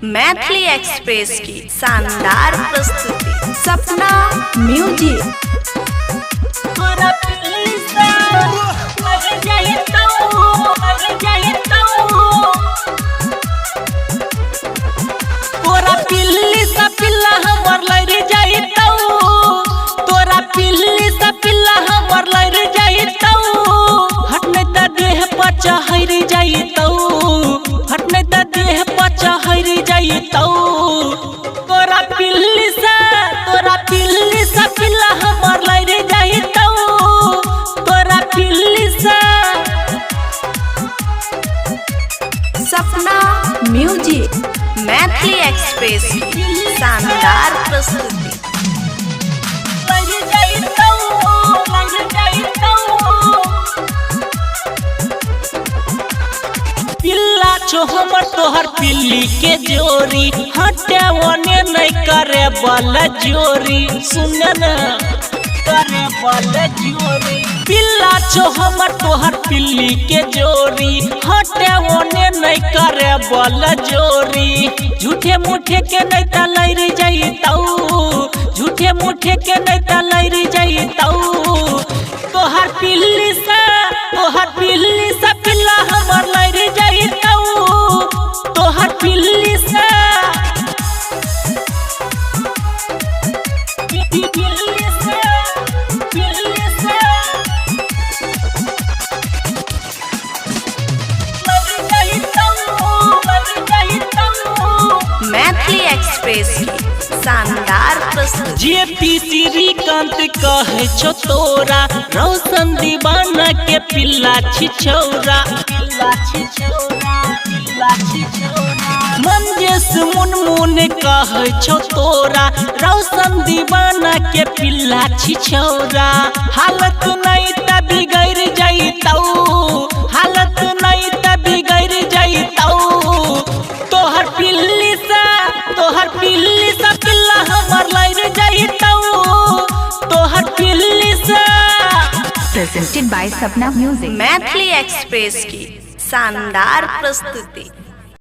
Maithili express की शानदार प्रस्तुति सपना म्यूजिक। तोरा पिल्ली सा पिल्ला हमर लड़ जाइतौ, तोरा पिल्ली सा पिल्ला हमर लड़ जाइतौ, हट नहीं त देह पर चढ़ जाइतौ, हट नहीं त देह पर चढ़ जाइतौ। तोरा पिल्ली सा पिल्ला हमर लड़ जाइतौ, तोरा पिल्ली सा। सपना म्यूजिक मैथिली एक्सप्रेस की शानदार प्रस्तुति। पिल्ला छो हमर तोहर पिल्ली के जोरी, हटे ओने नहीं करे बल जोरी, सुन न करे बल जोरी। पिल्ला छो हमर तोहर पिल्ली के जोरी, हटे ओने नहीं करे बल जोरी। झूठे मुठे के नहीं त लड़ जाइतौ, झूठे मुठे के नहीं त लड़ जाइतौ। तोहर पिल्ली सा पिल्ला हमर लड़ जाइतौ, तोहर पिल्ली सा। मैथिली एक्सप्रेस की शानदार प्रस्तुति। जेपी श्रीकांत कहे छो तोरा, रोशन दीवाना के पिल्ला छिछौरा, पिल्ला छिछौरा, पिल्ला छिछौरा। मंजेश मुनमुन कहे छो तोरा, रोशन दीवाना के पिल्ला छिछौरा। हालत नहीं त बिगड़ जाइतौ, हालत नहीं त बिगड़ जाइतौ। तोहर पिल्ली सा पिल्ला हमर लड़ जाइतौ, तोहर पिल्ली सा। Presented by Sapna Music। Maithili express की शानदार प्रस्तुति।